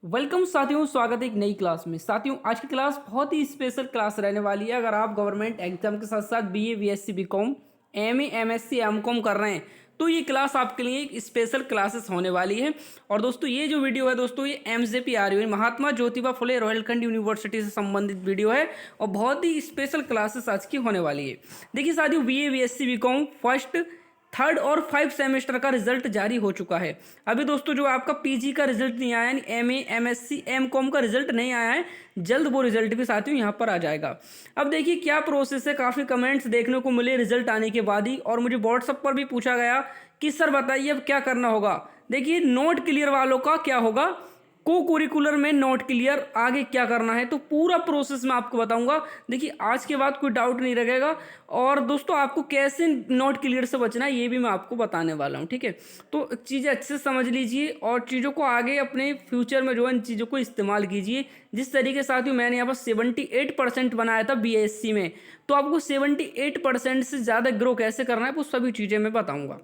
Welcome साथियों, स्वागत है एक नई क्लास में। साथियों, आज की क्लास बहुत ही स्पेशल क्लास रहने वाली है। अगर आप गवर्नमेंट एग्जाम के साथ साथ BA, BSc, BCom, MA, MSc, MCom कर रहे हैं तो ये क्लास आपके लिए एक स्पेशल क्लासेस होने वाली है। और दोस्तों, ये जो वीडियो है दोस्तों, ये एमजेपीआरयू महात्मा ज्योतिबा फुले रोहिलखंड यूनिवर्सिटी से संबंधित वीडियो है और बहुत ही स्पेशल क्लासेस आज की होने वाली है। देखिए साथियों, BA, BSc, BCom first, third और 5 सेमेस्टर का रिजल्ट जारी हो चुका है। अभी दोस्तों जो आपका पीजी का रिजल्ट नहीं आया, यानी एमए, एमएससी, एमकॉम का रिजल्ट नहीं आया है, जल्द वो रिजल्ट भी साथियों यहाँ पर आ जाएगा। अब देखिए क्या प्रोसेस है, काफ़ी कमेंट्स देखने को मिले रिजल्ट आने के बाद ही, और मुझे व्हाट्सएप पर भी पूछा गया कि सर बताइए अब क्या करना होगा। देखिए नोट क्लियर वालों का क्या होगा, को कुरिकुलर में नोट क्लियर आगे क्या करना है, तो पूरा प्रोसेस मैं आपको बताऊंगा। देखिए आज के बाद कोई डाउट नहीं रहेगा। और दोस्तों आपको कैसे नोट क्लियर से बचना है ये भी मैं आपको बताने वाला हूं, ठीक है। तो चीज़ें अच्छे से समझ लीजिए और चीज़ों को आगे अपने फ्यूचर में जो है इन चीज़ों को इस्तेमाल कीजिए। जिस तरीके से साथियों मैंने यहाँ पर 78% बनाया था बीएससी में, तो आपको 78% से ज़्यादा ग्रो कैसे करना है वो सभी चीज़ें मैं बताऊँगा।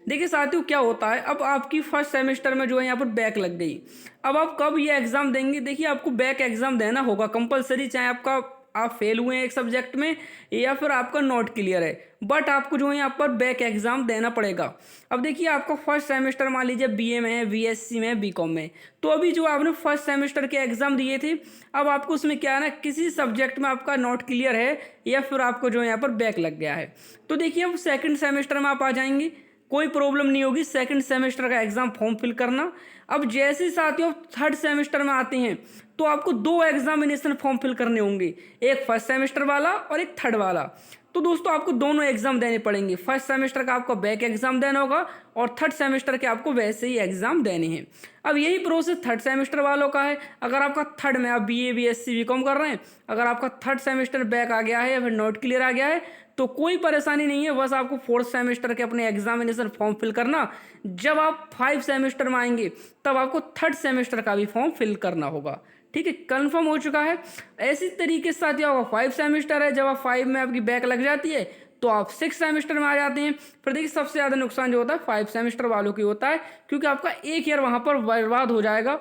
देखिए साथियों क्या होता है, अब आपकी फर्स्ट सेमेस्टर में जो है यहाँ पर बैक लग गई। अब आप कब ये एग्ज़ाम देंगे, देखिए आपको बैक एग्ज़ाम देना होगा कंपलसरी, चाहे आपका आप फेल हुए हैं एक सब्जेक्ट में या फिर आपका नॉट क्लियर है, बट आपको जो है यहाँ पर बैक एग्ज़ाम देना पड़ेगा। अब देखिए आपका फर्स्ट सेमेस्टर मान लीजिए बीए में है, बीएससी में है, बीकॉम में, तो अभी जो आपने फर्स्ट सेमेस्टर के एग्ज़ाम दिए थे, अब आपको उसमें क्या है ना, किसी सब्जेक्ट में आपका नॉट क्लियर है या फिर आपको जो है यहाँ पर बैक लग गया है, तो देखिए अब सेकेंड सेमेस्टर में आप आ जाएंगे, कोई प्रॉब्लम नहीं होगी। सेकंड सेमेस्टर का एग्जाम फॉर्म फिल करना। अब जैसे ही साथियों थर्ड सेमेस्टर में आते हैं तो आपको 2 एग्जामिनेशन फॉर्म फिल करने होंगे, एक फर्स्ट सेमेस्टर वाला और एक थर्ड वाला। तो दोस्तों आपको दोनों एग्जाम देने पड़ेंगे, फर्स्ट सेमेस्टर का आपको बैक एग्जाम देना होगा और थर्ड सेमेस्टर के आपको वैसे ही एग्जाम देने हैं। अब यही प्रोसेस थर्ड सेमेस्टर वालों का है। अगर आपका थर्ड में आप बीए, बीएससी, बीकॉम कर रहे हैं, अगर आपका थर्ड सेमेस्टर बैक आ गया है या फिर नोट क्लियर आ गया है तो कोई परेशानी नहीं है, बस आपको फोर्थ सेमेस्टर के अपने एग्जामिनेशन फॉर्म फिल करना। जब आप 5 सेमेस्टर में आएंगे तब आपको थर्ड सेमेस्टर का भी फॉर्म फिल करना होगा, ठीक है। कंफर्म हो चुका है। ऐसी तरीके से साथियों आपका 5 सेमेस्टर है, जब आप 5 में आपकी बैक लग जाती है तो आप 6 सेमेस्टर में आ जाते हैं। फिर देखिए सबसे ज़्यादा नुकसान जो होता है 5 सेमेस्टर वालों की होता है, क्योंकि आपका एक ईयर वहाँ पर बर्बाद हो जाएगा।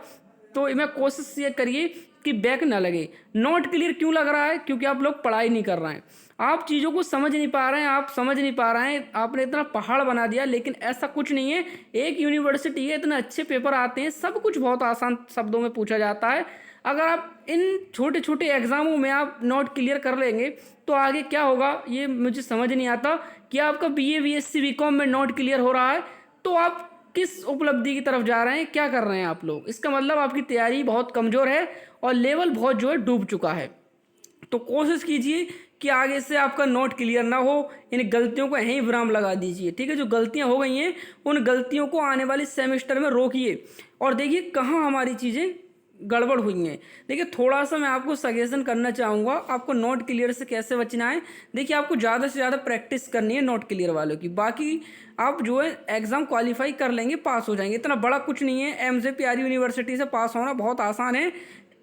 तो मैं कोशिश ये करिए कि बैक ना लगे। नॉट क्लियर क्यों लग रहा है, क्योंकि आप लोग पढ़ाई नहीं कर रहे हैं, आप चीज़ों को समझ नहीं पा रहे हैं, आप समझ नहीं पा रहे हैं, आपने इतना पहाड़ बना दिया, लेकिन ऐसा कुछ नहीं है। एक यूनिवर्सिटी है, इतने अच्छे पेपर आते हैं, सब कुछ बहुत आसान शब्दों में पूछा जाता है। अगर आप इन छोटे छोटे एग्जामों में आप नोट क्लियर कर लेंगे तो आगे क्या होगा ये मुझे समझ नहीं आता। कि आपका बीए, बीएससी, बीकॉम में नोट क्लियर हो रहा है तो आप किस उपलब्धि की तरफ जा रहे हैं, क्या कर रहे हैं आप लोग, इसका मतलब आपकी तैयारी बहुत कमज़ोर है और लेवल बहुत जो है डूब चुका है। तो कोशिश कीजिए कि आगे से आपका नोट क्लियर ना हो, इन गलतियों को यहीं विराम लगा दीजिए, ठीक है। जो गलतियां हो गई हैं उन गलतियों को आने वाले सेमेस्टर में रोकिए और देखिए कहाँ हमारी चीज़ें गड़बड़ हुई हैं। देखिए थोड़ा सा मैं आपको सजेशन करना चाहूँगा, आपको नोट क्लियर से कैसे बचना है। देखिए आपको ज़्यादा से ज़्यादा प्रैक्टिस करनी है नोट क्लियर वालों की, बाकी आप जो है एग्ज़ाम क्वालिफाई कर लेंगे, पास हो जाएंगे, इतना बड़ा कुछ नहीं है। एमजेपीआर यूनिवर्सिटी से पास होना बहुत आसान है,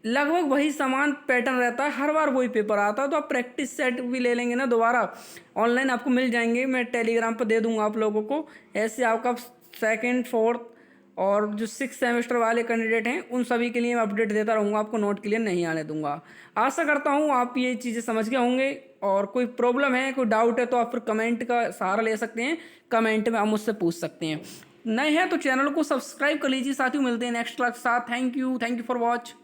लगभग वही समान पैटर्न रहता है, हर बार वही पेपर आता है। तो आप प्रैक्टिस सेट भी ले लेंगे ना, दोबारा ऑनलाइन आपको मिल जाएंगे, मैं टेलीग्राम पर दे दूंगा आप लोगों को। ऐसे आपका सेकंड, फोर्थ और जो 6 सेमेस्टर वाले कैंडिडेट हैं उन सभी के लिए मैं अपडेट देता रहूँगा, आपको नोट क्लियर नहीं आने दूंगा। आशा करता हूँ आप ये चीज़ें समझ गए होंगे, और कोई प्रॉब्लम है, कोई डाउट है तो आप फिर कमेंट का सहारा ले सकते हैं, कमेंट में आप मुझसे पूछ सकते हैं। नए हैं तो चैनल को सब्सक्राइब कर लीजिए। साथियों मिलते हैं नेक्स्ट क्लास के साथ। Thank you for watch.